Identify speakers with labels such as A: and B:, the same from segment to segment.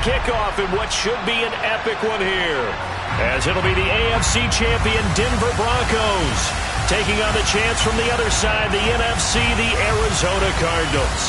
A: kickoff in what should be an epic one here, as it'll be the AFC champion Denver Broncos taking on the chance from the other side, the NFC, the Arizona Cardinals.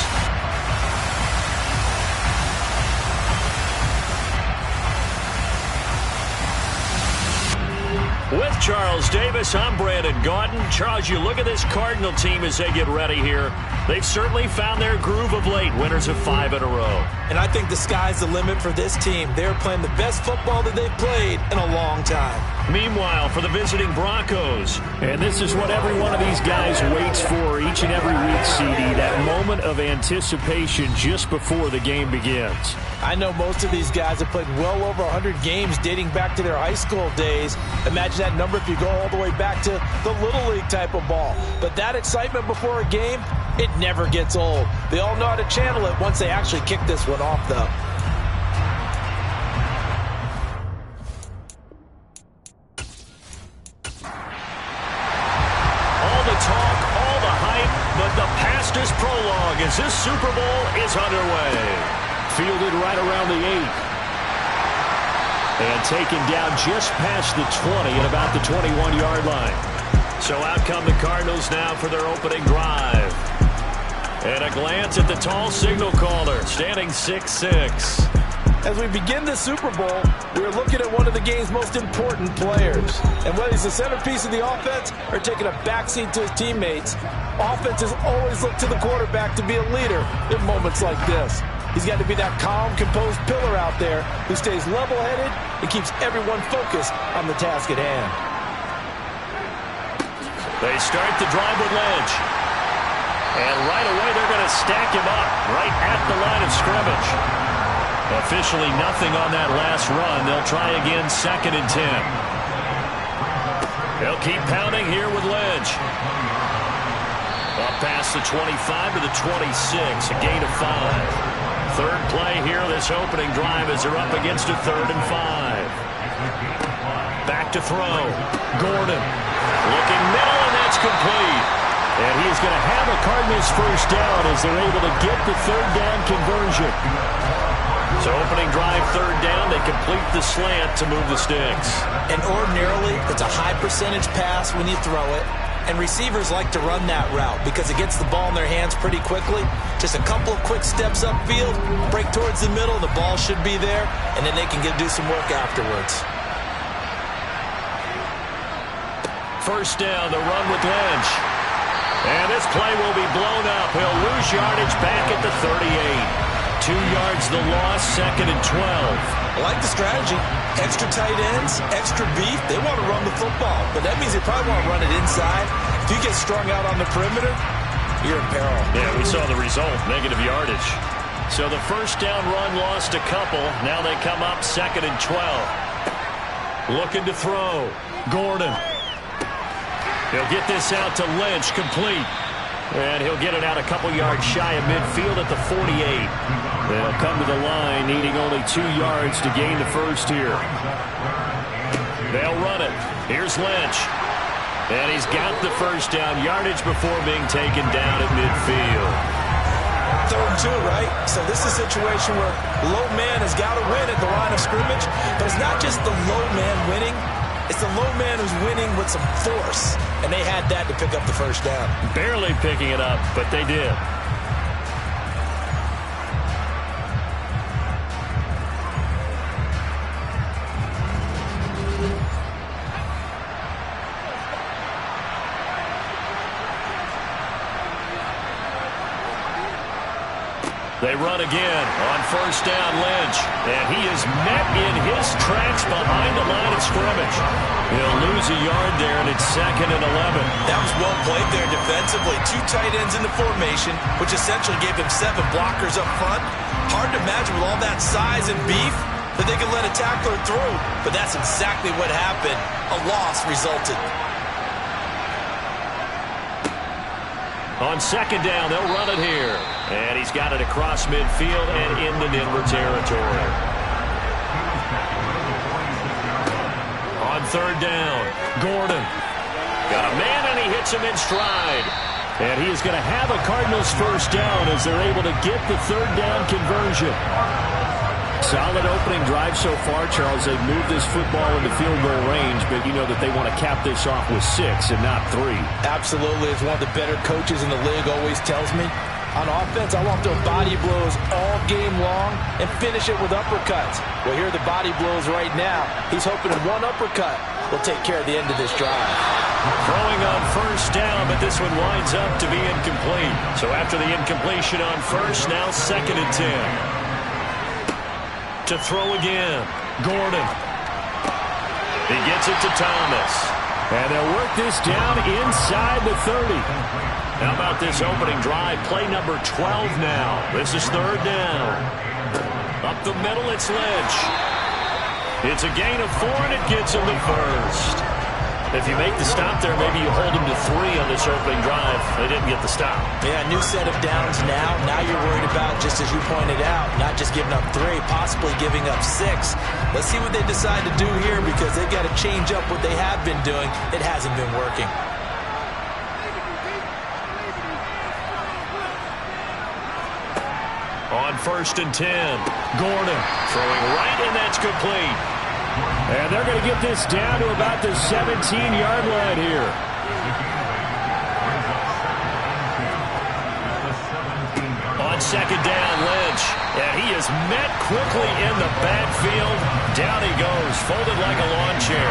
A: With Charles Davis, I'm Brandon Gaudin. Charles, you look at this Cardinal team as they get ready here. They've certainly found their groove of late, winners of 5 in a row.
B: And I think the sky's the limit for this team. They're playing the best football that they've played in a long time.
A: Meanwhile, for the visiting Broncos, and this is what every one of these guys waits for each and every week, CD, that moment of anticipation just before the game begins.
B: I know most of these guys have played well over 100 games dating back to their high school days. Imagine that number if you go all the way back to the Little League type of ball. But that excitement before a game, it never gets old. They all know how to channel it once they actually kick this one off, though.
A: All the talk, all the hype, but the past is prologue as this Super Bowl is underway. Fielded right around the 8. And taken down just past the 20 at about the 21-yard line. So out come the Cardinals now for their opening drive. And a glance at the tall signal caller, standing 6'6".
B: As we begin the Super Bowl, we're looking at one of the game's most important players. And whether he's the centerpiece of the offense or taking a backseat to his teammates, offenses always look to the quarterback to be a leader in moments like this. He's got to be that calm, composed pillar out there who stays level-headed and keeps everyone focused on the task at hand.
A: They start the drive with Lynch. And right away they're going to stack him up right at the line of scrimmage. Officially nothing on that last run. They'll try again 2nd and 10. They'll keep pounding here with Lynch. Up past the 25 to the 26, a gain of 5. Third play here, this opening drive as they're up against a 3rd and 5. Back to throw. Gordon looking middle, and that's complete. And he's going to have a Cardinals first down as they're able to get the 3rd down conversion. So opening drive, 3rd down, they complete the slant to move the sticks.
B: And ordinarily, it's a high percentage pass when you throw it. And receivers like to run that route because it gets the ball in their hands pretty quickly. Just a couple of quick steps upfield, break towards the middle, the ball should be there, and then they can do some work afterwards.
A: First down, the run with Lynch. And this play will be blown up. He'll lose yardage back at the 38. 2 yards the loss, 2nd and 12.
B: I like the strategy. Extra tight ends, extra beef. They want to run the football, but that means they probably want to run it inside. If you get strung out on the perimeter, you're in peril.
A: Yeah, we saw the result, negative yardage. So the first down run lost a couple. Now they come up 2nd and 12. Looking to throw. Gordon. He'll get this out to Lynch, complete. And he'll get it out a couple yards shy of midfield at the 48. They'll come to the line, needing only 2 yards to gain the first here. They'll run it. Here's Lynch. And he's got the first down yardage before being taken down at midfield.
B: 3rd and 2, right? So this is a situation where low man has got to win at the line of scrimmage. But it's not just the low man winning. It's the low man who's winning with some force. And they had that to pick up the first down.
A: Barely picking it up, but they did. They run again on first down, Lynch. And he is met in his tracks behind the line of scrimmage. He'll lose a yard there, and it's 2nd and 11.
B: That was well played there defensively. 2 tight ends in the formation, which essentially gave him 7 blockers up front. Hard to imagine with all that size and beef that they could let a tackler through. But that's exactly what happened. A loss resulted.
A: On 2nd down, they'll run it here. And he's got it across midfield and into Denver territory. On 3rd down, Gordon. Got a man, and he hits him in stride. And he is going to have a Cardinals first down as they're able to get the 3rd down conversion. Solid opening drive so far, Charles. They've moved this football into field goal range, but you know that they want to cap this off with 6 and not 3.
B: Absolutely. As one of the better coaches in the league always tells me, on offense, I want to throw body blows all game long and finish it with uppercuts. Well, here are the body blows right now. He's hoping that one uppercut will take care of the end of this drive.
A: Throwing on first down, but this one winds up to be incomplete. So after the incompletion on first, now 2nd and 10. To throw again, Gordon. He gets it to Thomas. And they'll work this down inside the 30. How about this opening drive? Play number 12 now. This is 3rd down. Up the middle, it's Lynch. It's a gain of 4, and it gets him the first. If you make the stop there, maybe you hold him to 3 on this opening drive. They didn't get the stop.
B: Yeah, new set of downs now. Now you're worried about, just as you pointed out, not just giving up 3, possibly giving up 6. Let's see what they decide to do here, because they've got to change up what they have been doing. It hasn't been working.
A: On 1st and 10, Gordon throwing right, and that's complete. And they're going to get this down to about the 17-yard line here. On 2nd down, Lynch. And he is met quickly in the backfield. Down he goes, folded like a lawn chair.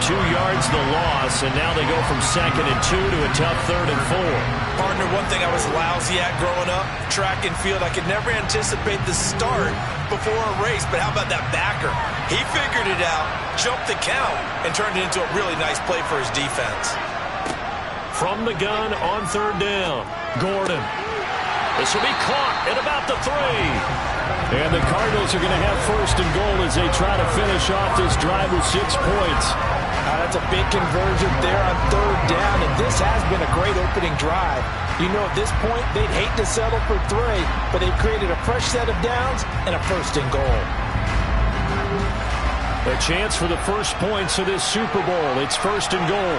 A: 2 yards the loss, and now they go from 2nd and 2 to a tough 3rd and 4.
B: Partner, one thing I was lousy at growing up, track and field, I could never anticipate the start before a race, but how about that backer? He figured it out, jumped the count, and turned it into a really nice play for his defense.
A: From the gun on 3rd down, Gordon. This will be caught at about the 3. And the Cardinals are going to have 1st and goal as they try to finish off this drive with 6 points.
B: That's a big conversion there on 3rd down, and this has been a great opening drive. You know, at this point, they'd hate to settle for 3, but they've created a fresh set of downs and a 1st and goal.
A: A chance for the first points of this Super Bowl. It's 1st and goal.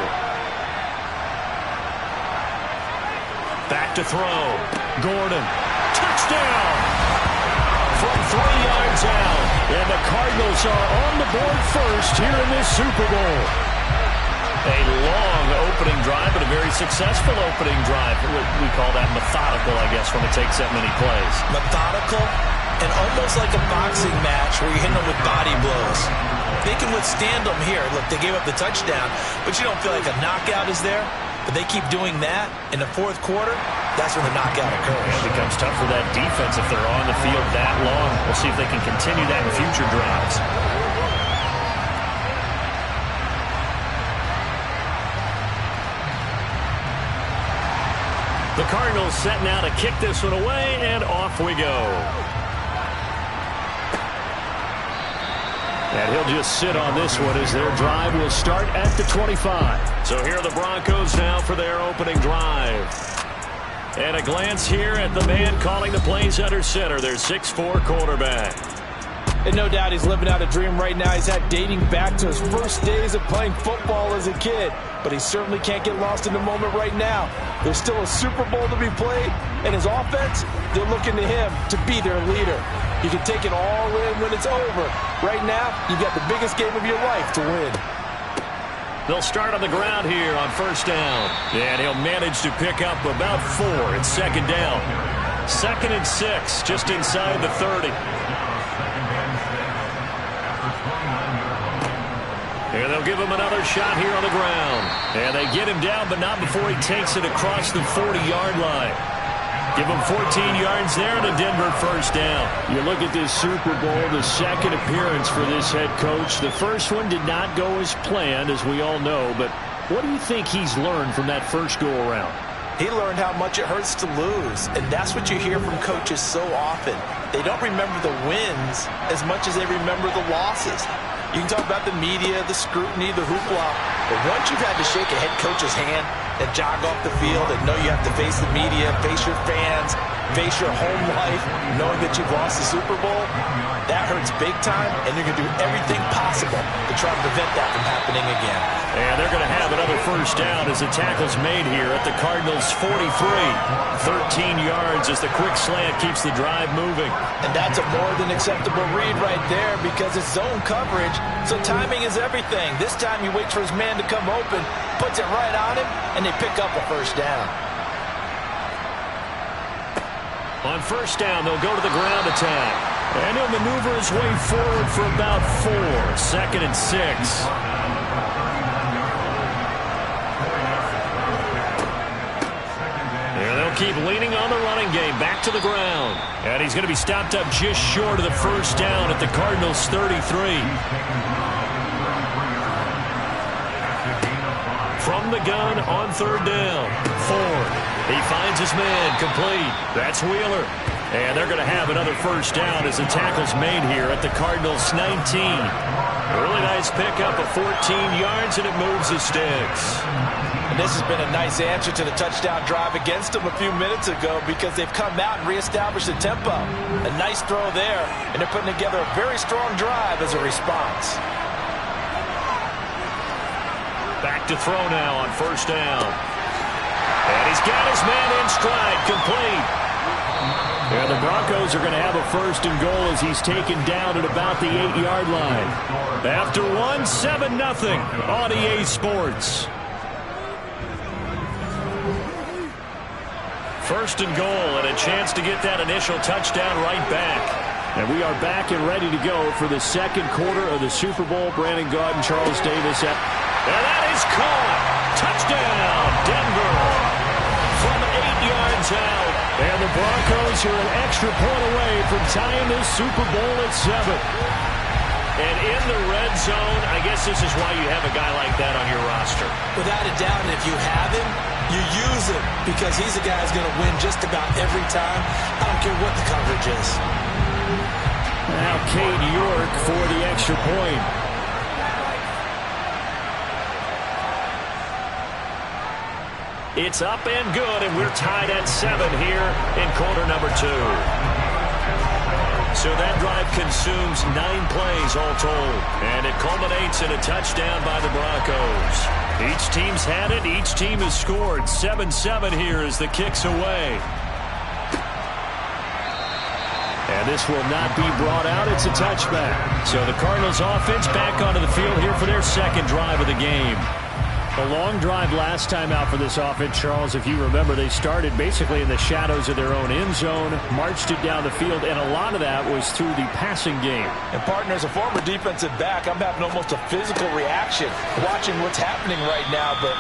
A: Back to throw. Gordon. Touchdown! From 3 yards out. And the Cardinals are on the board first here in this Super Bowl. A long opening drive, but a very successful opening drive. We call that methodical, I guess, when it takes that many plays.
B: Methodical and almost like a boxing match where you hit them with body blows. They can withstand them here. Look, they gave up the touchdown, but you don't feel like a knockout is there. But they keep doing that in the 4th quarter. That's when the knockout occurs.
A: It becomes tough for that defense if they're on the field that long. We'll see if they can continue that in future drives. The Cardinals set now to kick this one away, and off we go. And he'll just sit on this one as their drive will start at the 25. So here are the Broncos now for their opening drive. And a glance here at the man calling the plays under center, their 6'4" quarterback.
B: And no doubt he's living out a dream right now. He's had dating back to his first days of playing football as a kid. But he certainly can't get lost in the moment right now. There's still a Super Bowl to be played. And his offense, they're looking to him to be their leader. You can take it all in when it's over. Right now, you've got the biggest game of your life to win.
A: They'll start on the ground here on 1st down. And he'll manage to pick up about 4. It's 2nd down. 2nd and 6, just inside the 30. And they'll give him another shot here on the ground. And they get him down, but not before he takes it across the 40-yard line. Give him 14 yards there and a Denver 1st down. You look at this Super Bowl, the 2nd appearance for this head coach. The first one did not go as planned, as we all know. But what do you think he's learned from that first go-around?
B: He learned how much it hurts to lose. And that's what you hear from coaches so often. They don't remember the wins as much as they remember the losses. You can talk about the media, the scrutiny, the hoopla, but once you've had to shake a head coach's hand and jog off the field and know you have to face the media, face your fans, face your home life, knowing that you've lost the Super Bowl, that hurts hurts big time, and you're going to do everything possible to try to prevent that from happening again.
A: And they're going to have another first down as the tackle's made here at the Cardinals' 43. 13 yards as the quick slant keeps the drive moving.
B: And that's a more than acceptable read right there because it's zone coverage, so timing is everything. This time he waits for his man to come open, puts it right on him, and they pick up a first down.
A: On first down, they'll go to the ground attack. And he'll maneuver his way forward for about 4. 2nd and 6. And they'll keep leaning on the running game. Back to the ground. And he's going to be stopped up just short of the first down at the Cardinals' 33. From the gun on 3rd down. Ford. He finds his man complete. That's Wheeler. And they're going to have another first down as the tackle's made here at the Cardinals' 19. Really nice pickup of 14 yards, and it moves the sticks.
B: And this has been a nice answer to the touchdown drive against them a few minutes ago because they've come out and reestablished the tempo. A nice throw there, and they're putting together a very strong drive as a response.
A: Back to throw now on first down. And he's got his man in stride, complete. And the Broncos are going to have a 1st and goal as he's taken down at about the 8-yard line. After 1, 7-0 on EA Sports. 1st and goal and a chance to get that initial touchdown right back. And we are back and ready to go for the 2nd quarter of the Super Bowl. Brandon Gaudin, Charles Davis. And that is caught. Touchdown, Denver. From 8 yards out. And the Broncos are an extra point away from tying this Super Bowl at 7. And in the red zone, I guess this is why you have a guy like that on your roster.
B: Without a doubt, and if you have him, you use him because he's a guy who's going to win just about every time. I don't care what the coverage is.
A: Now Cade York for the extra point. It's up and good, and we're tied at 7 here in quarter number 2. So that drive consumes 9 plays all told, and it culminates in a touchdown by the Broncos. Each team's had it. Each team has scored. 7-7 here as the kick's away. And this will not be brought out. It's a touchback. So the Cardinals offense back onto the field here for their 2nd drive of the game. A long drive last time out for this offense, Charles. If you remember, they started basically in the shadows of their own end zone, marched it down the field, and a lot of that was through the passing game.
B: And, partner, as a former defensive back, I'm having almost a physical reaction watching what's happening right now. But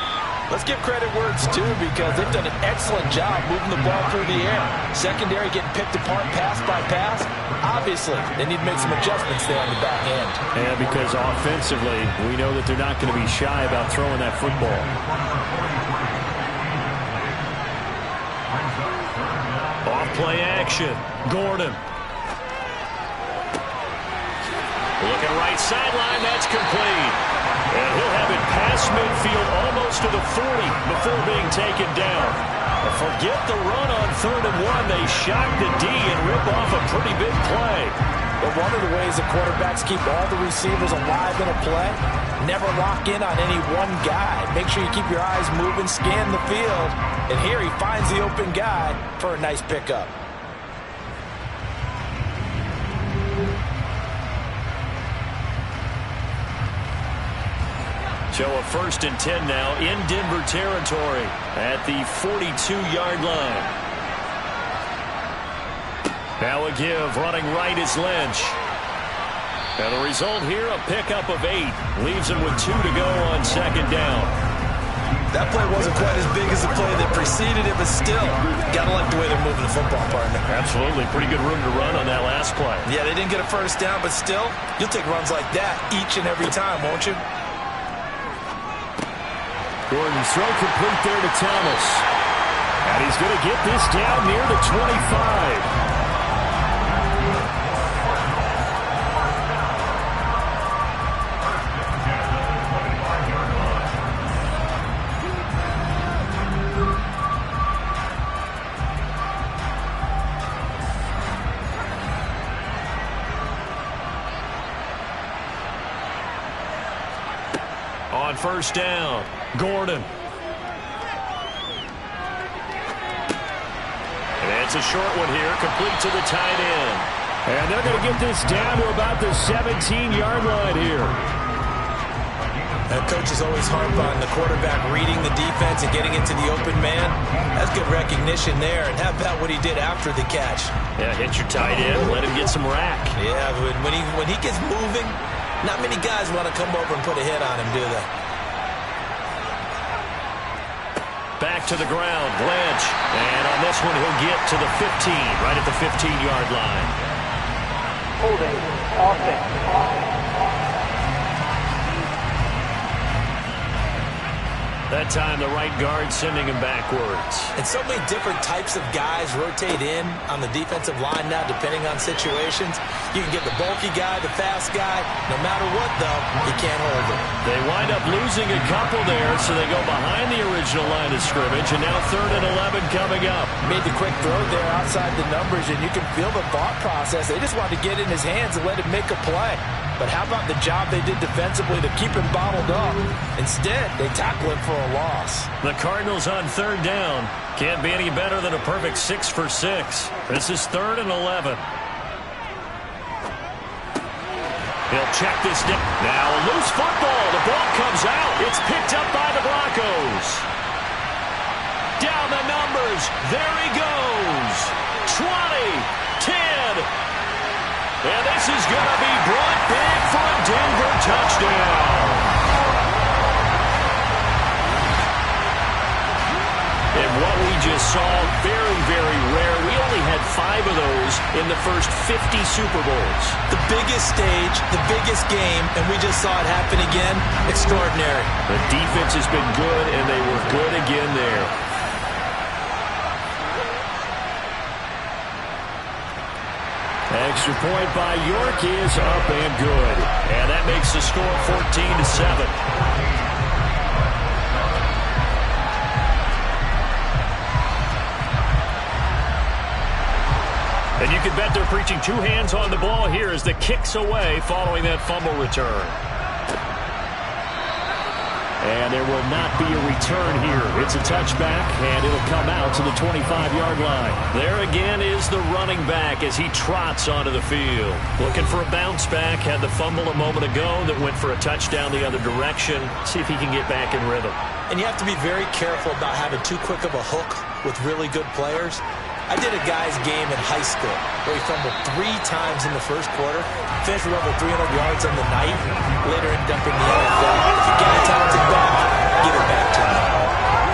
B: let's give credit where it's due because they've done an excellent job moving the ball through the air. Secondary getting picked apart pass by pass. Obviously, they need to make some adjustments there on the back end.
A: And because offensively, we know that they're not going to be shy about throwing that football. Off play action. Gordon. Looking right sideline. That's complete. And he'll have it past midfield almost to the 40 before being taken down. Forget the run on 3rd and 1. They shock the D and rip off a pretty big play.
B: But one of the ways the quarterbacks keep all the receivers alive in a play, never lock in on any one guy. Make sure you keep your eyes moving, scan the field. And here he finds the open guy for a nice pickup.
A: So a 1st and 10 now in Denver territory at the 42-yard line. Now a give, running right is Lynch. And the result here, a pickup of 8. Leaves him with 2 to go on 2nd down.
B: That play wasn't quite as big as the play that preceded it, but still, got to like the way they're moving the football, partner.
A: Absolutely. Pretty good room to run on that last play.
B: Yeah, they didn't get a first down, but still, you'll take runs like that each and every time, won't you?
A: Gordon's throw complete there to Thomas. And he's going to get this down near the 25. On first down, Gordon. And it's a short one here, complete to the tight end.
C: And they're going to get this down to about the 17-yard line here.
B: Coaches always harp on the quarterback reading the defense and getting into the open man. That's good recognition there. And how about what he did after the catch?
A: Yeah, hit your tight end, let him get some rack.
B: Yeah, when he gets moving, not many guys want to come over and put a hit on him, do they?
A: Back to the ground, Blanche. And on this one, he'll get to the 15, right at the 15-yard line.
D: Holding, offense.
A: That time, the right guard sending him backwards.
B: And so many different types of guys rotate in on the defensive line now, depending on situations. You can get the bulky guy, the fast guy. No matter what, though, you can't hold him.
A: They wind up losing a couple there, so they go behind the original line of scrimmage, and now 3rd and 11 coming up.
B: Made the quick throw there outside the numbers, and you can feel the thought process. They just wanted to get in his hands and let him make a play. But how about the job they did defensively to keep him bottled up? Instead, they tackle him for a loss.
A: The Cardinals on 3rd down. Can't be any better than a perfect 6 for 6. This is 3rd and 11. He'll check this down. Now a loose football. The ball comes out. It's picked up by the Broncos. Down the numbers. There he goes. 20, 10. And this is going to be brought back for a Denver touchdown. And what we just saw, very, very rare. We only had 5 of those in the first 50 Super Bowls.
B: The biggest stage, the biggest game, and we just saw it happen again. Extraordinary.
A: The defense has been good, and they were good again there. Extra point by York is up and good. And that makes the score 14-7. And you can bet they're preaching 2 hands on the ball here as the kick's away following that fumble return. And there will not be a return here. It's a touchback, and it'll come out to the 25-yard line. There again is the running back as he trots onto the field. Looking for a bounce back. Had the fumble a moment ago that went for a touchdown the other direction. See if he can get back in rhythm.
B: And you have to be very careful about having too quick of a hook with really good players. I did a guy's game in high school where he fumbled 3 times in the first quarter, finished with over 300 yards on the night, later ended up in the NFL. If you get a talented back, give it back to him.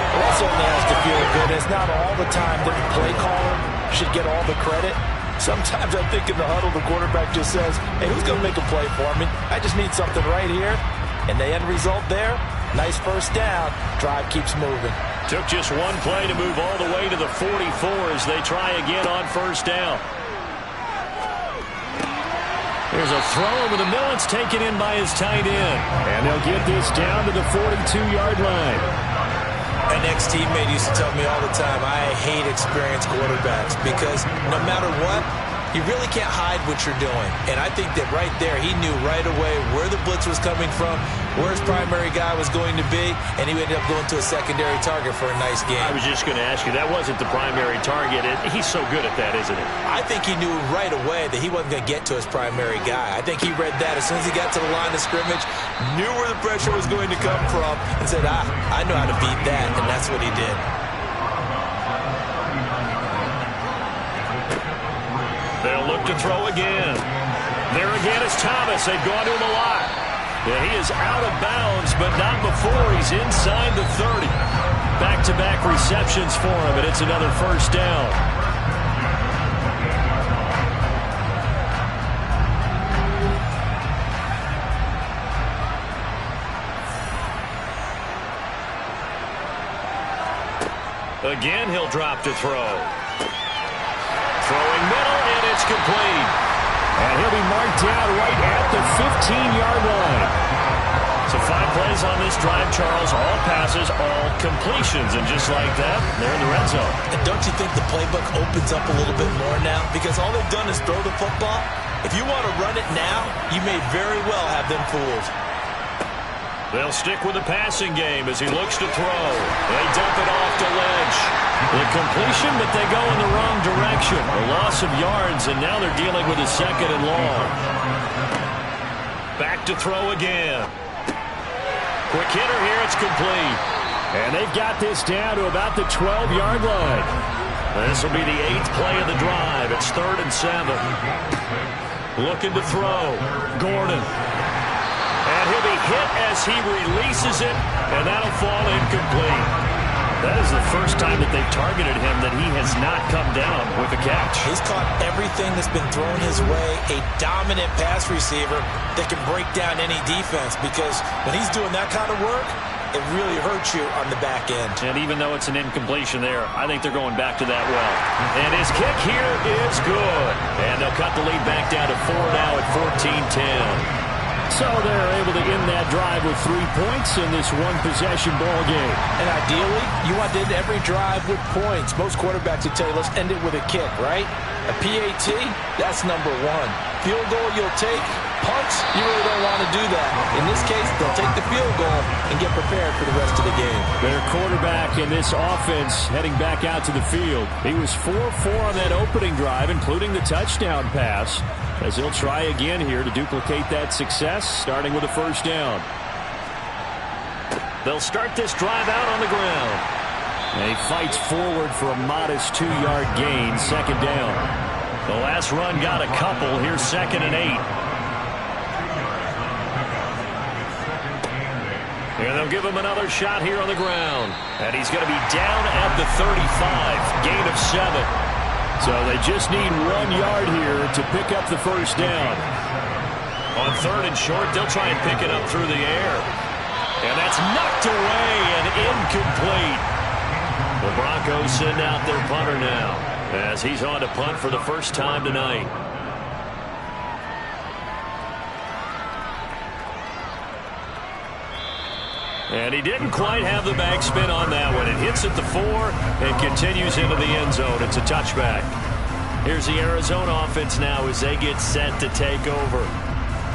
B: Well, that certainly has to feel good. It's not all the time that the play caller should get all the credit. Sometimes I think in the huddle, the quarterback just says, hey, who's going to make a play for me? I just need something right here. And the end result there, nice first down. Drive keeps moving.
A: Took just 1 play to move all the way to the 44 as they try again on first down. There's a throw over the middle. It's taken in by his tight end.
C: And they'll get this down to the 42-yard line.
B: An ex-teammate used to tell me all the time, I hate experienced quarterbacks because no matter what, you really can't hide what you're doing. And I think that right there, he knew right away where the blitz was coming from, where his primary guy was going to be, and he ended up going to a secondary target for a nice game.
A: I was just going to ask you, that wasn't the primary target. He's so good at that, isn't he?
B: I think he knew right away that he wasn't going to get to his primary guy. I think he read that as soon as he got to the line of scrimmage, knew where the pressure was going to come from, and said, I know how to beat that, and that's what he did.
A: They'll look to throw again. There again is Thomas. They've gone to him a lot. Yeah, he is out of bounds, but not before he's inside the 30. Back-to-back receptions for him, and it's another first down. Again, he'll drop to throw. Throwing middle, and it's complete.
C: And he'll be marked down right at the 15-yard line.
A: So 5 plays on this drive, Charles. All passes, all completions. And just like that, they're in the red zone.
B: And don't you think the playbook opens up a little bit more now? Because all they've done is throw the football. If you want to run it now, you may very well have them fooled.
A: They'll stick with the passing game as he looks to throw. They dump it off to Lynch. The completion, but they go in the wrong direction. A loss of yards, and now they're dealing with a 2nd and long. Back to throw again. Quick hitter here, it's complete.
C: And they've got this down to about the 12-yard line.
A: This will be the 8th play of the drive. It's 3rd and 7. Looking to throw. Gordon. And he'll be hit as he releases it, and that'll fall incomplete. That is the first time that they've targeted him that he has not come down with a catch.
B: He's caught everything that's been thrown his way. A dominant pass receiver that can break down any defense, because when he's doing that kind of work, it really hurts you on the back end.
A: And even though it's an incompletion there, I think they're going back to that well. And his kick here is good. And they'll cut the lead back down to 4 now at 14-10.
C: So they're able to end that drive with 3 points in this one-possession ball game.
B: And ideally, you want to end every drive with points. Most quarterbacks would tell you, let's end it with a kick, right? A PAT, that's number 1. Field goal you'll take. Punts, you really don't want to do that. In this case, they'll take the field goal and get prepared for the rest of the game.
C: Their quarterback in this offense heading back out to the field. He was 4-4 on that opening drive, including the touchdown pass, as he'll try again here to duplicate that success, starting with a 1st down.
A: They'll start this drive out on the ground.
C: And he fights forward for a modest 2-yard gain, 2nd down.
A: The last run got a couple. Here's 2nd and 8. And they'll give him another shot here on the ground. And he's going to be down at the 35. Gain of 7.
C: So they just need 1 yard here to pick up the 1st down.
A: On 3rd and short, they'll try and pick it up through the air. And that's knocked away and incomplete. The Broncos send out their punter now, as he's on to punt for the first time tonight. And he didn't quite have the backspin on that one. It hits at the 4 and continues into the end zone. It's a touchback. Here's the Arizona offense now as they get set to take over.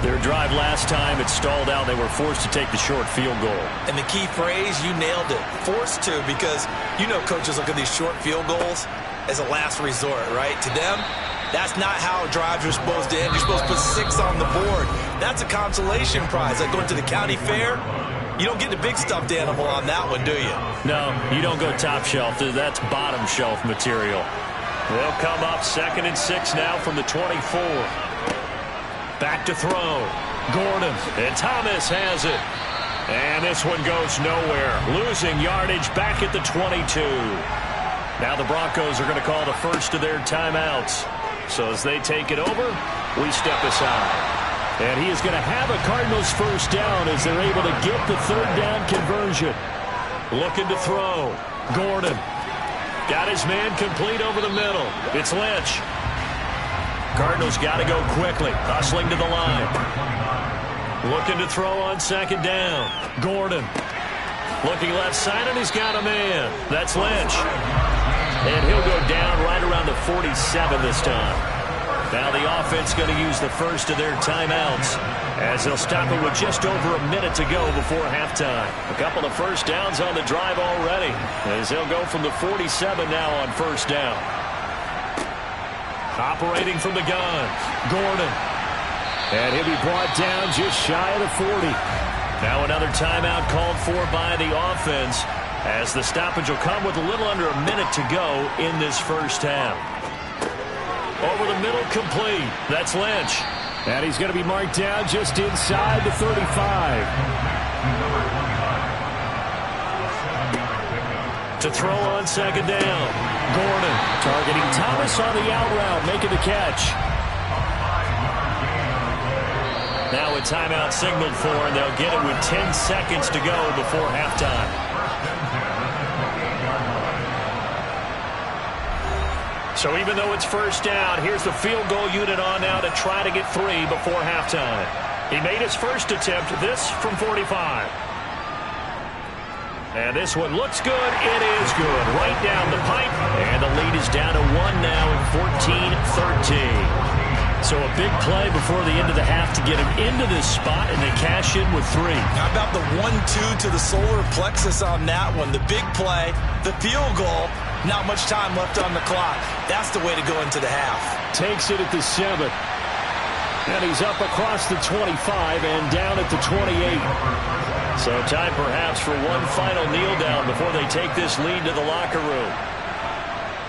A: Their drive last time, it stalled out. They were forced to take the short field goal.
B: And the key phrase, you nailed it. Forced to, because you know coaches look at these short field goals as a last resort, right? To them, that's not how drives are supposed to end. You're supposed to put 6 on the board. That's a consolation prize. Like going to the county fair, you don't get the big stuffed animal on that one, do you?
A: No, you don't go top shelf. That's bottom shelf material. They'll come up 2nd and 6 now from the 24. Back to throw. Gordon. And Thomas has it. And this one goes nowhere. Losing yardage back at the 22. Now the Broncos are going to call the first of their timeouts. So as they take it over, we step aside.
C: And he is going to have a Cardinals 1st down as they're able to get the 3rd down conversion.
A: Looking to throw. Gordon. Got his man complete over the middle. It's Lynch. Cardinals got to go quickly. Hustling to the line. Looking to throw on 2nd down. Gordon. Looking left side, and he's got a man. That's Lynch. And he'll go down right around the 47 this time. Now the offense going to use the first of their timeouts, as they'll stop it with just over a minute to go before halftime. A couple of 1st downs on the drive already, as they'll go from the 47 now on 1st down. Operating from the gun, Gordon.
C: And he'll be brought down just shy of the 40.
A: Now another timeout called for by the offense, as the stoppage will come with a little under a minute to go in this 1st half. Over the middle, complete. That's Lynch.
C: And he's going to be marked down just inside the 35.
A: To throw on 2nd down. Gordon
C: targeting Thomas on the out route, making the catch.
A: Now a timeout signaled for, and they'll get it with 10 seconds to go before halftime. So even though it's 1st down, here's the field goal unit on now to try to get 3 before halftime. He made his first attempt, this from 45. And this one looks good. It is good. Right down the pipe. And the lead is down to 1 now at 14-13. So a big play before the end of the half to get him into this spot, and they cash in with 3.
B: How about the 1-2 to the solar plexus on that one? The big play, the field goal, not much time left on the clock. That's the way to go into the half.
C: Takes it at the 7. And he's up across the 25 and down at the 28.
A: So time perhaps for one final kneel down before they take this lead to the locker room.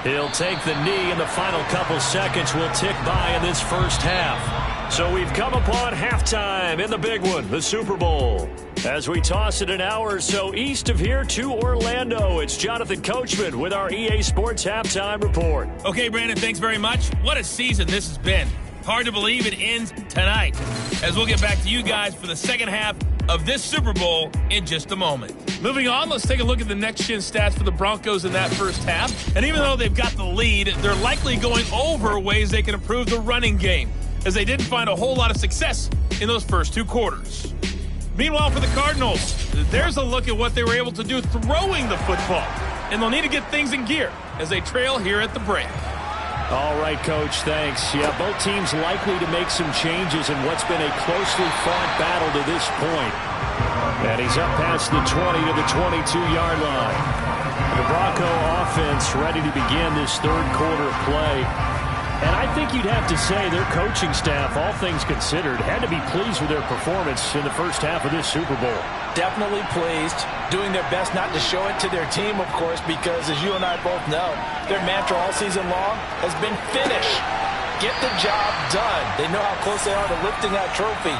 A: He'll take the knee, and the final couple seconds will tick by in this first half. So we've come upon halftime in the big one, the Super Bowl. As we toss it an hour or so east of here to Orlando, it's Jonathan Coachman with our EA Sports Halftime Report.
E: Okay, Brandon, thanks very much. What a season this has been. Hard to believe it ends tonight, as we'll get back to you guys for the second half of this Super Bowl in just a moment. Moving on, let's take a look at the next-gen stats for the Broncos in that first half. And even though they've got the lead, they're likely going over ways they can improve the running game, as they didn't find a whole lot of success in those first 2 quarters. Meanwhile, for the Cardinals, there's a look at what they were able to do throwing the football. And they'll need to get things in gear as they trail here at the break.
C: All right, Coach, thanks. Yeah, both teams likely to make some changes in what's been a closely fought battle to this point. And he's up past the 20 to the 22-yard line. The Bronco offense ready to begin this third quarter of play. And I think you'd have to say their coaching staff, all things considered, had to be pleased with their performance in the first half of this Super Bowl.
B: Definitely pleased, doing their best not to show it to their team, of course, because as you and I both know, their mantra all season long has been finish. Get the job done. They know how close they are to lifting that trophy.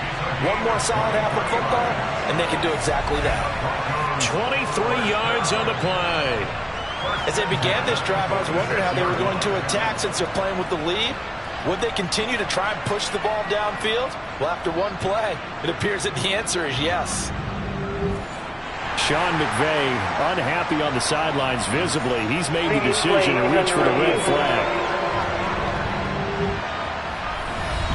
B: One more solid half of football, and they can do exactly that.
A: 23 yards on the play.
B: As they began this drive, I was wondering how they were going to attack since they're playing with the lead. Would they continue to try and push the ball downfield? Well, after one play, it appears that the answer is yes.
C: Sean McVay unhappy on the sidelines visibly. He's made the decision to reach for the red flag.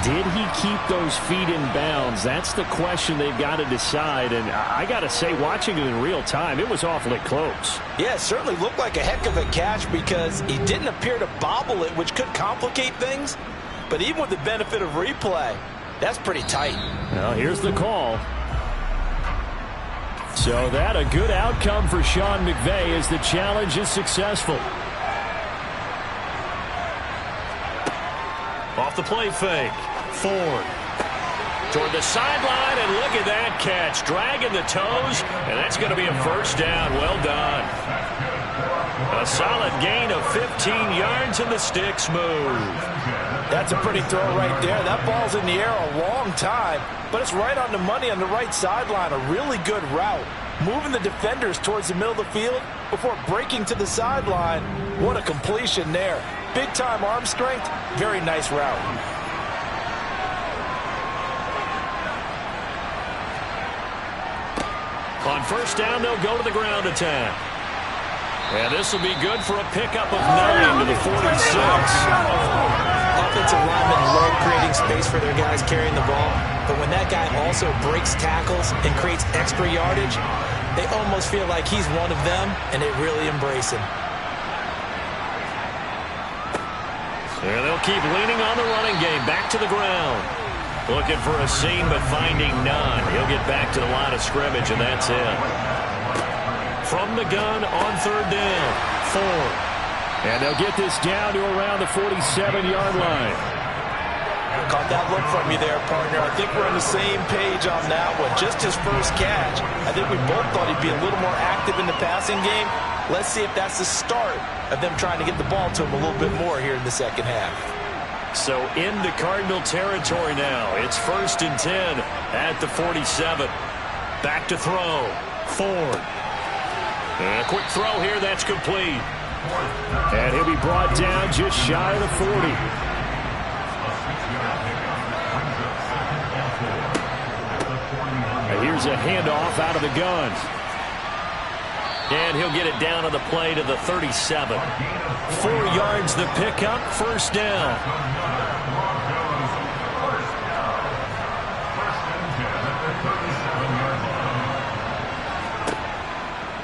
C: Did he keep those feet in bounds? That's the question they've got to decide. And I got to say, watching it in real time, it was awfully close.
B: Yeah, it certainly looked like a heck of a catch because he didn't appear to bobble it, which could complicate things. But even with the benefit of replay, that's pretty tight.
C: Well, here's the call. So that a good outcome for Sean McVay as the challenge is successful.
A: Off the play fake. Ford toward the sideline, and look at that catch. Dragging the toes, and that's going to be a first down. Well done. A solid gain of 15 yards, and the sticks move.
B: That's a pretty throw right there. That ball's in the air a long time, but it's right on the money on the right sideline. A really good route. Moving the defenders towards the middle of the field before breaking to the sideline. What a completion there. Big-time arm strength. Very nice route.
A: On first down, they'll go to the ground attack. And this will be good for a pickup of 9 to the 46.
B: Offensive linemen love creating space for their guys carrying the ball, but when that guy also breaks tackles and creates extra yardage, they almost feel like he's one of them, and they really embrace him.
A: And they'll keep leaning on the running game. Back to the ground. Looking for a seam, but finding none. He'll get back to the line of scrimmage, and that's it. From the gun on third down. Ford.
C: And they'll get this down to around the 47-yard line.
B: Caught that look from you there, partner. I think we're on the same page on that one. Just his first catch. I think we both thought he'd be a little more active in the passing game. Let's see if that's the start of them trying to get the ball to him a little bit more here in the second half.
A: So into Cardinal territory now. It's 1st and 10 at the 47. Back to throw. Ford. And a quick throw here. That's complete.
C: And he'll be brought down just shy of the 40. And here's a handoff out of the gun.
A: And he'll get it down on the play to the 37. 4 yards the pickup, first down.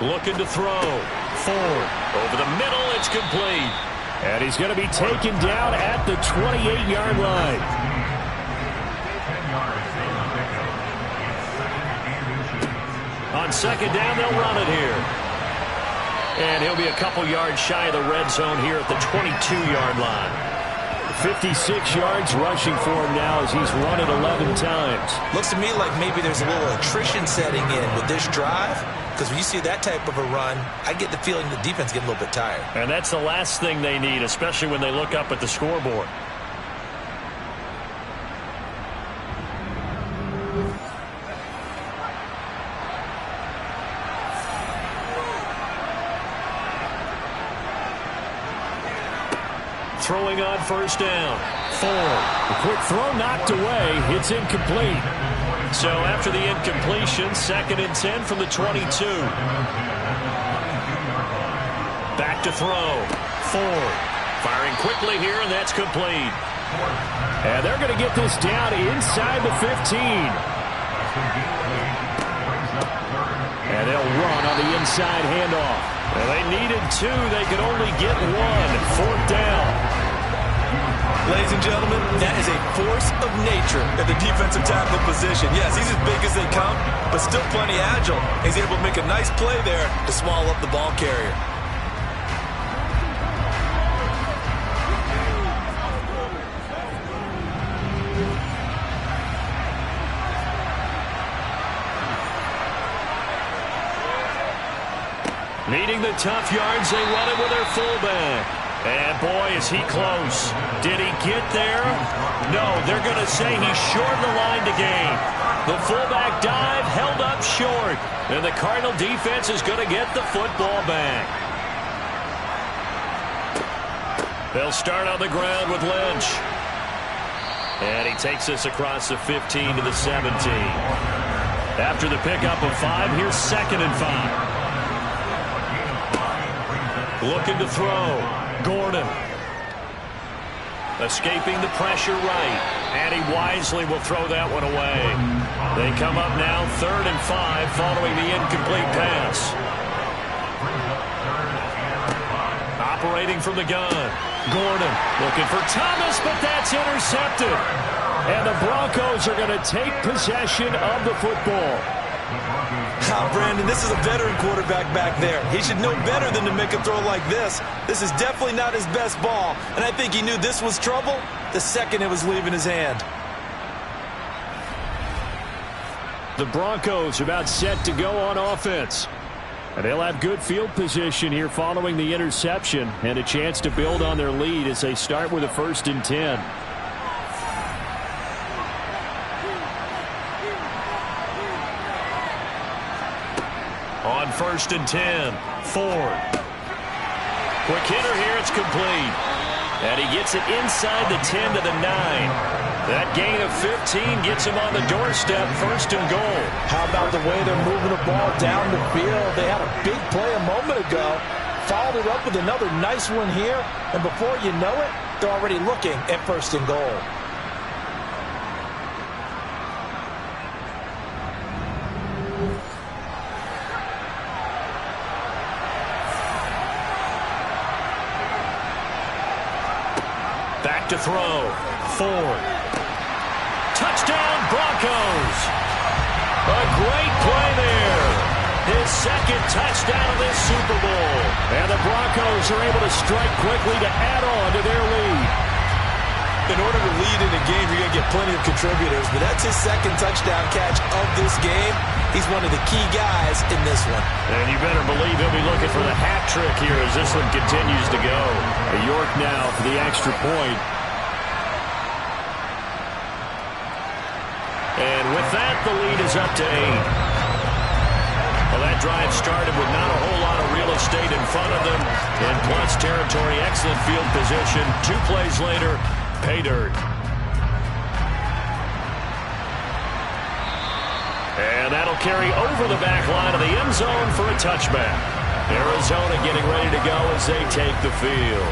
A: Looking to throw. Ford. Over the middle, it's complete.
C: And he's going to be taken down at the 28-yard line.
A: On second down, they'll run it here. And he'll be a couple yards shy of the red zone here at the 22-yard line. 56 yards rushing for him now as he's run it 11 times.
B: Looks to me like maybe there's a little attrition setting in with this drive, because when you see that type of a run, I get the feeling the defense getting a little bit tired.
A: And that's the last thing they need, especially when they look up at the scoreboard. Throwing on first down. Ford.
C: A quick throw knocked away. It's incomplete.
A: So after the incompletion, 2nd and 10 from the 22. Back to throw. Ford. Firing quickly here, and that's complete.
C: And they're going to get this down inside the 15. And they'll run on the inside handoff.
A: Well, they needed 2. They could only get 1. 4th down.
B: Ladies and gentlemen, that is a force of nature at the defensive tackle position. Yes, he's as big as they come, but still plenty agile. He's able to make a nice play there to swallow up the ball carrier.
A: Needing the tough yards, they run it with their fullback. And boy, is he close. Did he get there? No, they're going to say he's short of the line to gain. The fullback dive held up short. And the Cardinal defense is going to get the football back. They'll start on the ground with Lynch. And he takes us across the 15 to the 17. After the pickup of 5, here's 2nd and 5. Looking to throw. Gordon. Escaping the pressure right. And he wisely will throw that one away. They come up now 3rd and 5 following the incomplete pass. Operating from the gun. Gordon looking for Thomas, but that's intercepted. And the Broncos are going to take possession of the football.
B: Brandon, this is a veteran quarterback back there. He should know better than to make a throw like this. This is definitely not his best ball, and I think he knew this was trouble the second it was leaving his hand.
C: The Broncos about set to go on offense. And they'll have good field position here following the interception and a chance to build on their lead as they start with a 1st and 10.
A: On 1st and 10, Ford. Quick hitter here, it's complete. And he gets it inside the 10 to the 9. That gain of 15 gets him on the doorstep, 1st and goal.
B: How about the way they're moving the ball down the field? They had a big play a moment ago, followed it up with another nice one here, and before you know it, they're already looking at 1st and goal.
A: Back to throw. Ford. Touchdown, Broncos. A great play there. His 2nd touchdown of this Super Bowl.
C: And the Broncos are able to strike quickly to add on to their lead.
B: In order to lead in a game, you're going to get plenty of contributors, but that's his 2nd touchdown catch of this game. He's one of the key guys in this one.
A: And you better believe he'll be looking for the hat trick here as this one continues to go.
C: York now for the extra point.
A: And with that, the lead is up to 8. Well, that drive started with not a whole lot of real estate in front of them. In plus territory, excellent field position. 2 plays later, pay dirt. And that'll carry over the back line of the end zone for a touchback. Arizona getting ready to go as they take the field.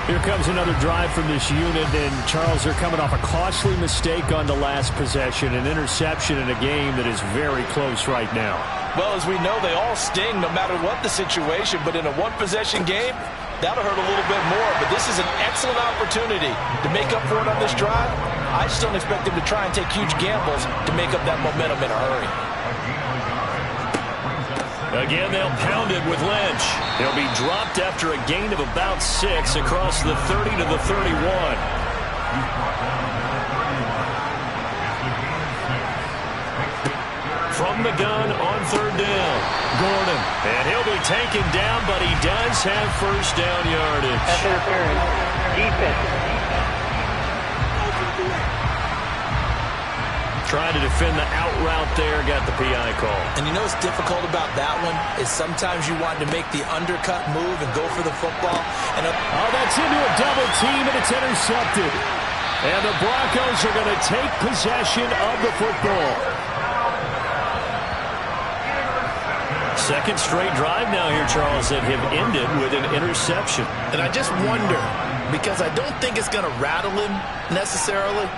C: Here comes another drive from this unit, and Charles, they're coming off a costly mistake on the last possession, an interception in a game that is very close right now.
B: Well, as we know, they all sting no matter what the situation, but in a one-possession game, that'll hurt a little bit more. But this is an excellent opportunity to make up for it on this drive. I just don't expect them to try and take huge gambles to make up that momentum in a hurry.
A: Again, they'll pound it with Lynch. He'll be dropped after a gain of about 6 across the 30 to the 31. From the gun on 3rd down, Gordon. And he'll be taken down, but he does have first down yardage.
D: Pass interference. Defense.
A: Trying to defend the out route there, got the PI call.
B: And you know what's difficult about that one is sometimes you want to make the undercut move and go for the football. And
C: that's into a double team, and it's intercepted. And the Broncos are going to take possession of the football.
A: Second straight drive now here, Charles, that have ended with an interception.
B: And I just wonder, because I don't think it's going to rattle him necessarily,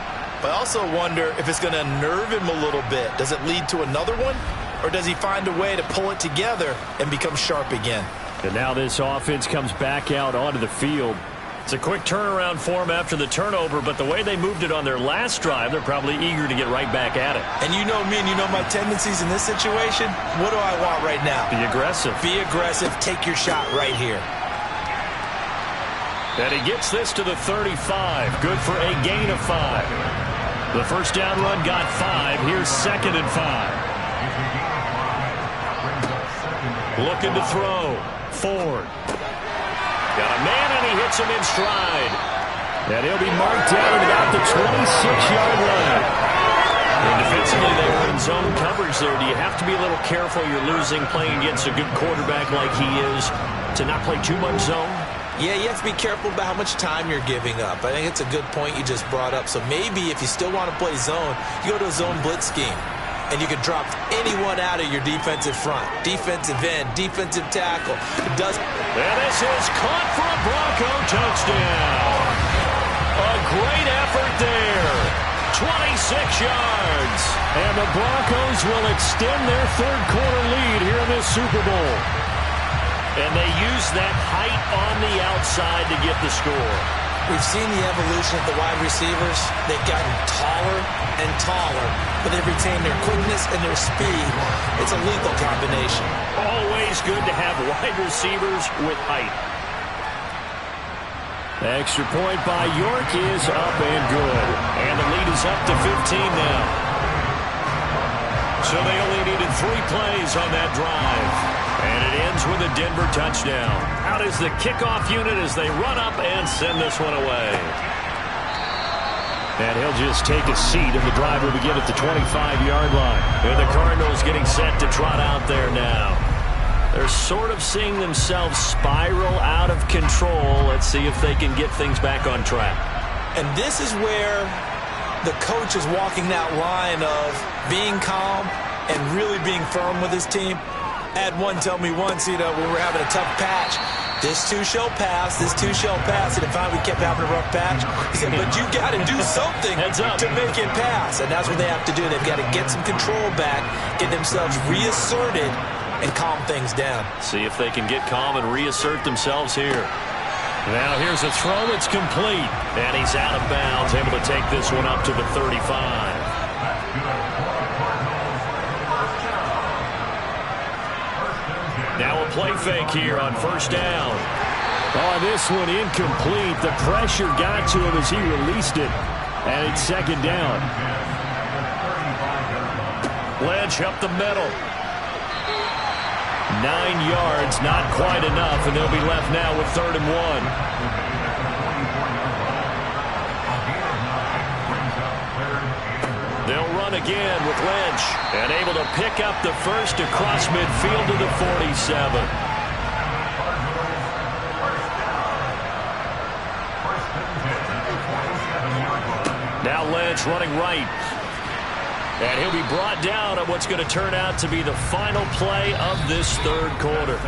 B: but I also wonder if it's going to unnerve him a little bit. Does it lead to another one? Or does he find a way to pull it together and become sharp again?
C: And now this offense comes back out onto the field.
A: It's a quick turnaround for them after the turnover, but the way they moved it on their last drive, they're probably eager to get right back at it.
B: And you know me and you know my tendencies in this situation. What do I want right now?
A: Be aggressive.
B: Be aggressive. Take your shot right here.
A: And he gets this to the 35. Good for a gain of 5. The first down run got 5. Here's 2nd and 5. Looking to throw. Ford. Got a man, and he hits him in stride.
C: And he'll be marked down at about the 26-yard line.
A: And defensively, they were in zone coverage there. Do you have to be a little careful? You're losing, playing against a good quarterback like he is, to not play too much zone?
B: Yeah, you have to be careful about how much time you're giving up. I think it's a good point you just brought up. So maybe if you still want to play zone, you go to a zone blitz scheme. And you can drop anyone out of your defensive front. Defensive end, defensive tackle. It does.
A: And this is caught for a Bronco touchdown. A great effort there. 26 yards.
C: And the Broncos will extend their third quarter lead here in this Super Bowl.
A: And they use that height on the outside to get the score.
B: We've seen the evolution of the wide receivers. They've gotten taller and taller, but they've retained their quickness and their speed. It's a lethal combination.
A: Always good to have wide receivers with height.
C: The extra point by York is up and good.
A: And the lead is up to 15 now. So they only needed 3 plays on that drive. And it ends with a Denver touchdown. Out is the kickoff unit as they run up and send this one away.
C: And he'll just take a seat, and the drive will begin at the 25-yard line.
A: And the Cardinals getting set to trot out there now. They're sort of seeing themselves spiral out of control. Let's see if they can get things back on track.
B: And this is where the coach is walking that line of being calm and really being firm with his team. I had one tell me once, when we were having a tough patch, this too shall pass, this too shall pass. And if we kept having a rough patch, he said, but you got to do something to make it pass. And that's what they have to do. They've got to get some control back, get themselves reasserted, and calm things down.
A: See if they can get calm and reassert themselves here. Now here's a throw that's complete. And he's out of bounds, able to take this one up to the 35. Now a play fake here on first down.
C: Oh, this one incomplete. The pressure got to him as he released it. And it's 2nd down.
A: Lynch up the middle. 9 yards, not quite enough, and they'll be left now with 3rd and 1. They'll run again with Lynch, and able to pick up the first across midfield to the 47. Now Lynch running right. And he'll be brought down on what's going to turn out to be the final play of this 3rd quarter.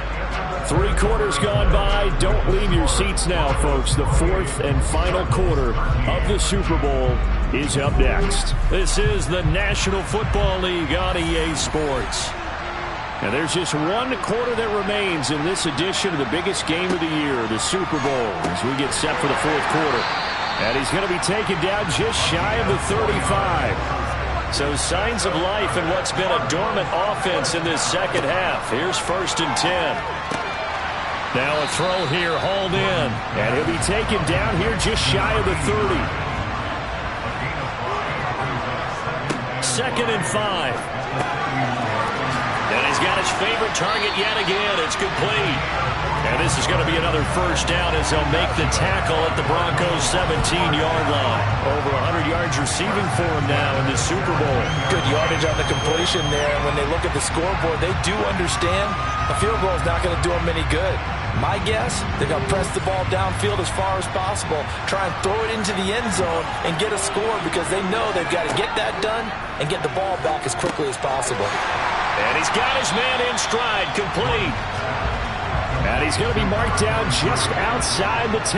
C: 3 quarters gone by. Don't leave your seats now, folks. The 4th and final quarter of the Super Bowl is up next.
A: This is the National Football League on EA Sports.
C: And there's just 1 quarter that remains in this edition of the biggest game of the year, the Super Bowl, as we get set for the 4th quarter. And he's going to be taken down just shy of the 35.
A: So signs of life in what's been a dormant offense in this second half. Here's 1st and 10. Now a throw here, hauled in. And he'll be taken down here just shy of the 30. 2nd and 5. And he's got his favorite target yet again. It's complete. And this is going to be another 1st down as they'll make the tackle at the Broncos' 17-yard line. Over 100 yards receiving for him now in the Super Bowl.
B: Good yardage on the completion there. And when they look at the scoreboard, they do understand a field goal is not going to do them any good. My guess, they're going to press the ball downfield as far as possible, try and throw it into the end zone and get a score because they know they've got to get that done and get the ball back as quickly as possible.
A: And he's got his man in stride, complete. And he's going to be marked down just outside the 10.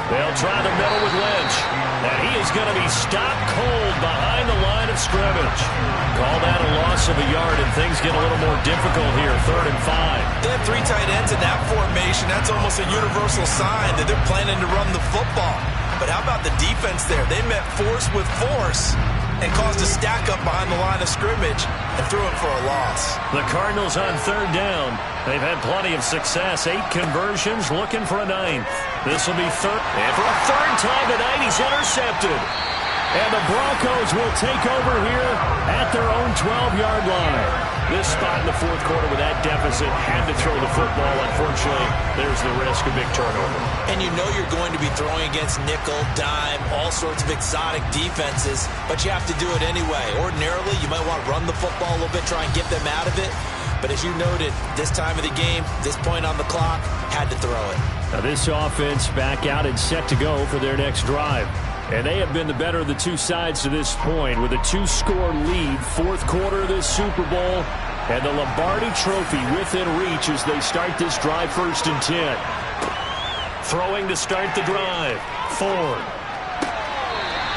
A: They'll try the middle with Lynch. And he is going to be stopped cold behind the line of scrimmage. Call that a loss of a yard, and things get a little more difficult here. 3rd and 5.
B: They have 3 tight ends in that formation. That's almost a universal sign that they're planning to run the football. But how about the defense there? They met force with force and caused a stack up behind the line of scrimmage and threw it for a loss.
A: The Cardinals on 3rd down. They've had plenty of success. 8 conversions, looking for a 9th. This will be 3rd. And for a 3rd time tonight, he's intercepted. And the Broncos will take over here at their own 12-yard line. This spot in the 4th quarter with that deficit had to throw the football. Unfortunately, there's the risk of big turnover.
B: And you know you're going to be throwing against nickel, dime, all sorts of exotic defenses, but you have to do it anyway. Ordinarily, you might want to run the football a little bit, try and get them out of it. But as you noted, this time of the game, this point on the clock, had to throw it.
C: Now this offense back out and set to go for their next drive. And they have been the better of the two sides to this point with a 2-score lead. 4th quarter of this Super Bowl. And the Lombardi Trophy within reach as they start this drive. 1st and 10.
A: Throwing to start the drive. Ford.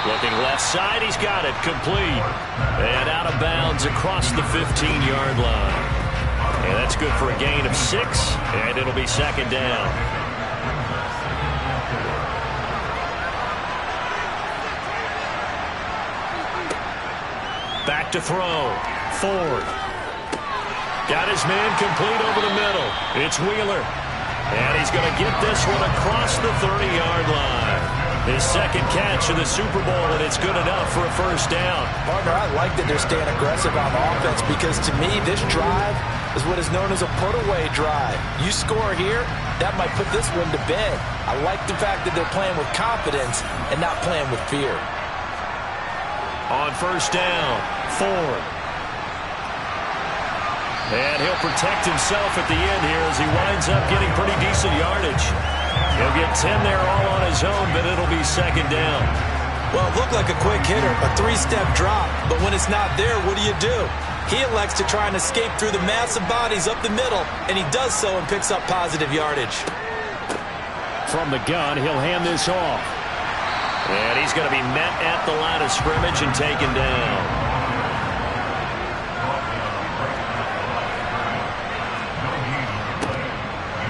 A: Looking left side. He's got it. Complete. And out of bounds across the 15-yard line. And that's good for a gain of 6. And it'll be 2nd down. Back to throw. Ford. Got his man complete over the middle. It's Wheeler. And he's going to get this one across the 30-yard line. His 2nd catch of the Super Bowl, and it's good enough for a 1st down.
B: Partner, I like that they're staying aggressive on offense because to me, this drive is what is known as a put-away drive. You score here, that might put this one to bed. I like the fact that they're playing with confidence and not playing with fear.
A: On 1st down, Ford. And he'll protect himself at the end here as he winds up getting pretty decent yardage. He'll get 10 there all on his own, but it'll be 2nd down.
B: Well, it looked like a quick hitter, a 3-step drop, but when it's not there, what do? He elects to try and escape through the massive bodies up the middle, and he does so and picks up positive yardage.
C: From the gun, he'll hand this off.
A: And he's going to be met at the line of scrimmage and taken down.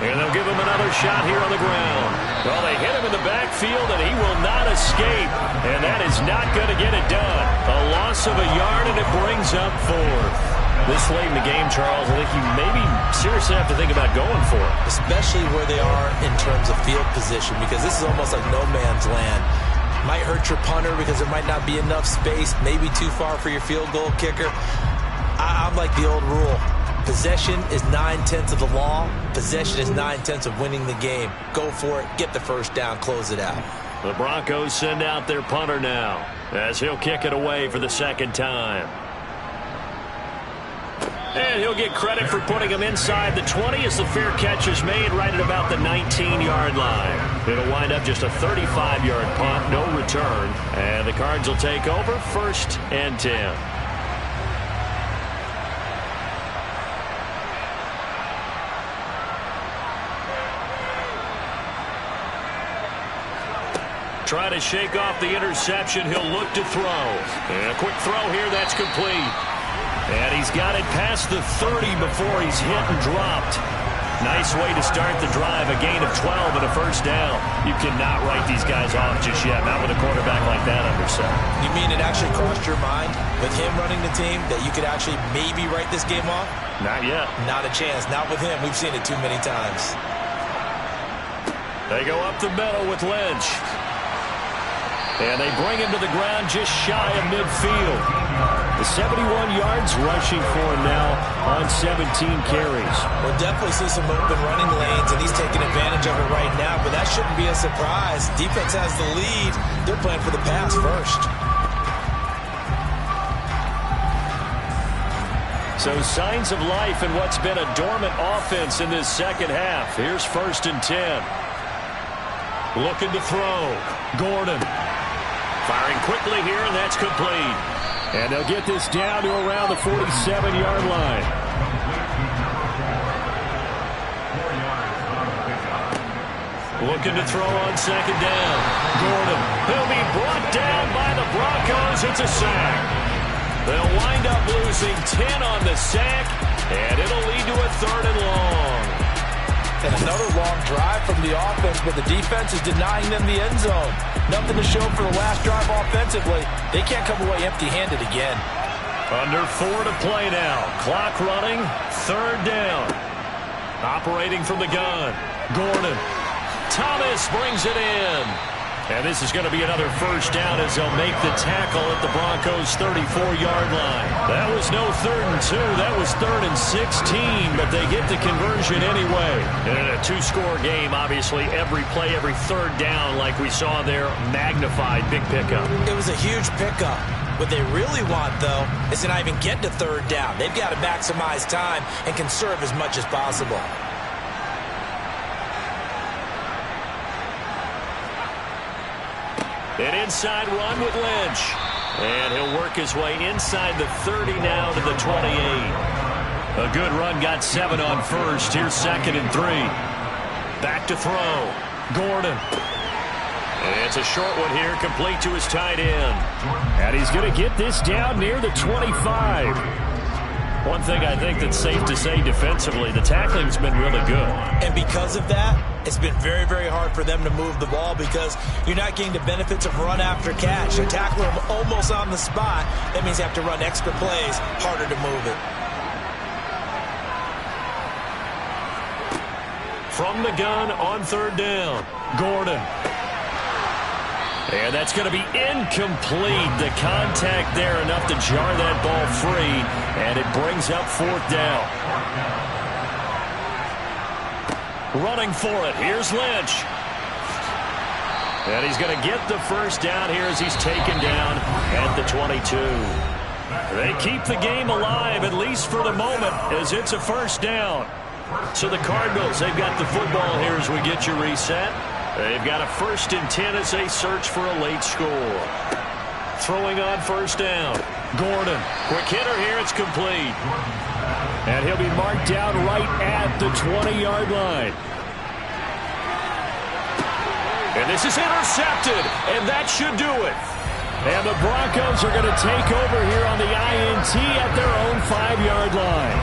A: And they'll give him another shot here on the ground. Well, they hit him in the backfield, and he will not escape. And that is not going to get it done. A loss of a yard, and it brings up 4th. This late in the game, Charles, I think you maybe seriously have to think about going for it.
B: Especially where they are in terms of field position, because this is almost like no man's land. Might hurt your punter because there might not be enough space, maybe too far for your field goal kicker. I'm like the old rule. Possession is 9/10 of the law. Possession is 9/10 of winning the game. Go for it. Get the 1st down. Close it out.
A: The Broncos send out their punter now as he'll kick it away for the 2nd time. And he'll get credit for putting him inside the 20 as the fair catch is made right at about the 19-yard line. It'll wind up just a 35-yard punt, no return. And the Cards will take over 1st and 10. Try to shake off the interception. He'll look to throw. And a quick throw here. That's complete. And he's got it past the 30 before he's hit and dropped. Nice way to start the drive, a gain of 12 and a first down. You cannot write these guys off just yet, not with a quarterback like that under center.
B: You mean it actually crossed your mind with him running the team that you could actually maybe write this game off?
A: Not yet.
B: Not a chance. Not with him. We've seen it too many times.
A: They go up the middle with Lynch. And they bring him to the ground just shy of midfield. The 71 yards rushing for him now on 17 carries.
B: We'll definitely see some open running lanes, and he's taking advantage of it right now, but that shouldn't be a surprise. Defense has the lead. They're playing for the pass first.
A: So signs of life in what's been a dormant offense in this second half. Here's 1st and 10. Looking to throw. Gordon. Firing quickly here, and that's complete.
C: And they'll get this down to around the 47-yard line.
A: Looking to throw on 2nd down. Gordon. He'll be brought down by the Broncos. It's a sack. They'll wind up losing 10 on the sack, and it'll lead to a 3rd and long.
B: And another long drive from the offense, but the defense is denying them the end zone. Nothing to show for the last drive offensively. They can't come away empty-handed again.
A: Under 4 to play now. Clock running. 3rd down. Operating from the gun. Gordon. Thomas brings it in. And this is going to be another first down as they'll make the tackle at the Broncos' 34-yard line. That was no 3rd and 2. That was 3rd and 16, but they get the conversion anyway. And in a 2-score game, obviously, every play, every 3rd down, like we saw there, magnified. Big pickup.
B: It was a huge pickup. What they really want, though, is to not even get to 3rd down. They've got to maximize time and conserve as much as possible.
A: An inside run with Lynch. And he'll work his way inside the 30 now to the 28. A good run, got 7 on first. Here's 2nd and 3. Back to throw. Gordon. And it's a short one here, complete to his tight end.
C: And he's going to get this down near the 25.
A: One thing I think that's safe to say defensively, the tackling's been really good.
B: And because of that, it's been very, very hard for them to move the ball because you're not getting the benefits of run after catch. You tackle them almost on the spot. That means you have to run extra plays, harder to move it.
A: From the gun on 3rd down, Gordon. And that's going to be incomplete. The contact there enough to jar that ball free, and it brings up 4th down. Running for it. Here's Lynch. And he's going to get the first down here as he's taken down at the 22. They keep the game alive, at least for the moment, as it's a first down. So the Cardinals, they've got the football here as we get you reset. They've got a 1st and 10 as they search for a late score. Throwing on 1st down. Gordon. Quick hitter here. It's complete.
C: And he'll be marked down right at the 20-yard line.
A: And this is intercepted. And that should do it.
C: And the Broncos are going to take over here on the INT at their own 5-yard line.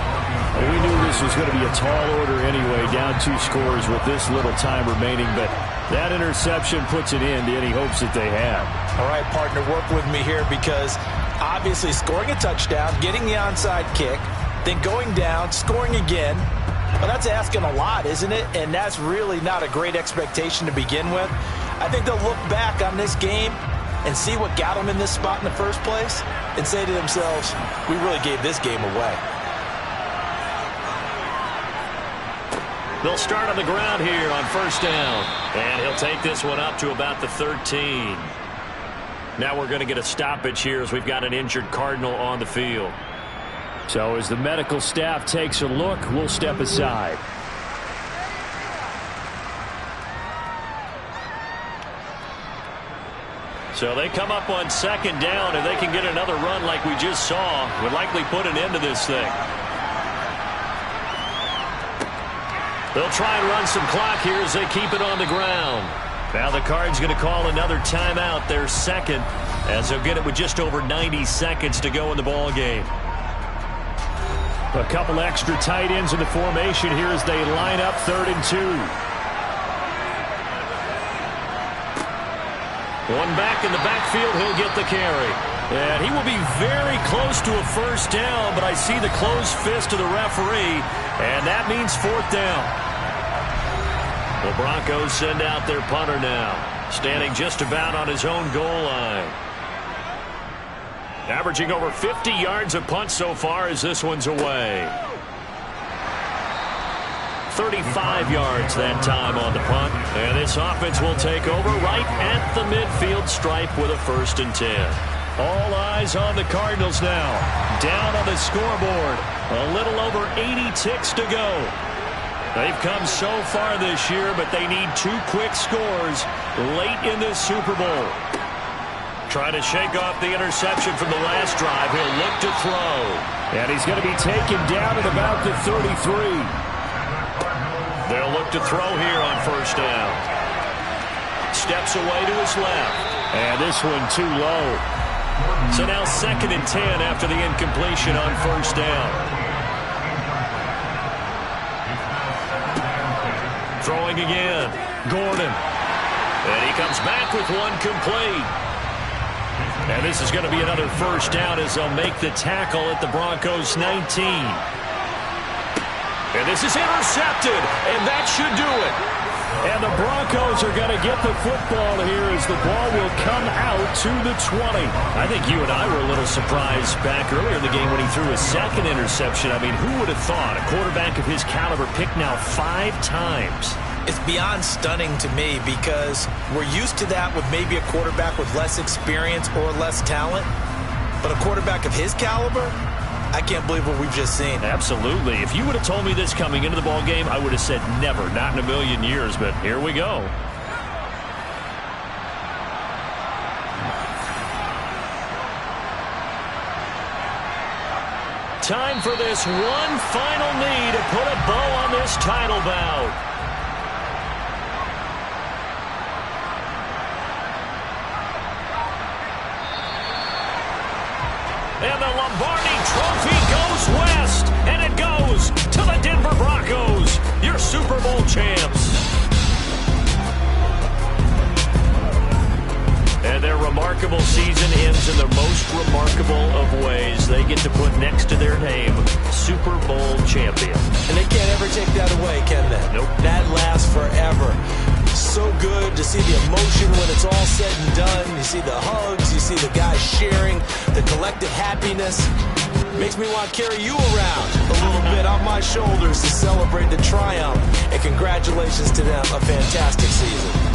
C: We knew this was going to be a tall order anyway, down 2 scores with this little time remaining, but that interception puts an end to any hopes that they have.
B: All right, partner, work with me here because obviously scoring a touchdown, getting the onside kick, then going down, scoring again, well, that's asking a lot, isn't it? And that's really not a great expectation to begin with. I think they'll look back on this game and see what got them in this spot in the first place and say to themselves, we really gave this game away.
A: They'll start on the ground here on 1st down. And he'll take this one up to about the 13. Now we're going to get a stoppage here as we've got an injured Cardinal on the field.
C: So as the medical staff takes a look, we'll step aside.
A: So they come up on 2nd down, and they can get another run like we just saw. Would likely put an end to this thing. They'll try and run some clock here as they keep it on the ground. Now the Cards going to call another timeout, their 2nd, as they'll get it with just over 90 seconds to go in the ball game.
C: A couple extra tight ends in the formation here as they line up 3rd and 2. One back in the backfield, he'll get the carry. And he will be very close to a first down, but I see the closed fist of the referee, and that means 4th down. The Broncos send out their punter now, standing just about on his own goal line. Averaging over 50 yards a punt so far as this one's away. 35 yards that time on the punt. And this offense will take over right at the midfield stripe with a 1st and 10. All eyes on the Cardinals now. Down on the scoreboard. A little over 80 ticks to go. They've come so far this year, but they need 2 quick scores late in this Super Bowl. Trying to shake off the interception from the last drive. He'll look to throw. And he's going to be taken down at about the 33. They'll look to throw here on 1st down. Steps away to his left. And this one too low. So now 2nd and 10 after the incompletion on 1st down. Throwing again. Gordon. And he comes back with one complete. And this is going to be another 1st down as they'll make the tackle at the Broncos 19. And this is intercepted, and that should do it. And the Broncos are going to get the football here as the ball will come out to the 20. I think you and I were a little surprised back earlier in the game when he threw his 2nd interception. I mean, who would have thought a quarterback of his caliber picked now 5 times?
B: It's beyond stunning to me because we're used to that with maybe a quarterback with less experience or less talent. But a quarterback of his caliber, I can't believe what we've just seen.
C: Absolutely. If you would have told me this coming into the ball game, I would have said never, not in a million years. But here we go. Time for this one final knee to put a bow on this title bout. And the Lombardi Trophy goes west, and it goes to the Denver Broncos, your Super Bowl champs. And their remarkable season ends in the most remarkable of ways. They get to put next to their name, Super Bowl champion.
B: And they can't ever take that away, can they?
C: Nope.
B: That lasts forever. So good to see the emotion when it's all said and done. You see the hugs, you see the guys sharing, the collective happiness. Makes me want to carry you around a little bit on my shoulders to celebrate the triumph. And congratulations to them, a fantastic season.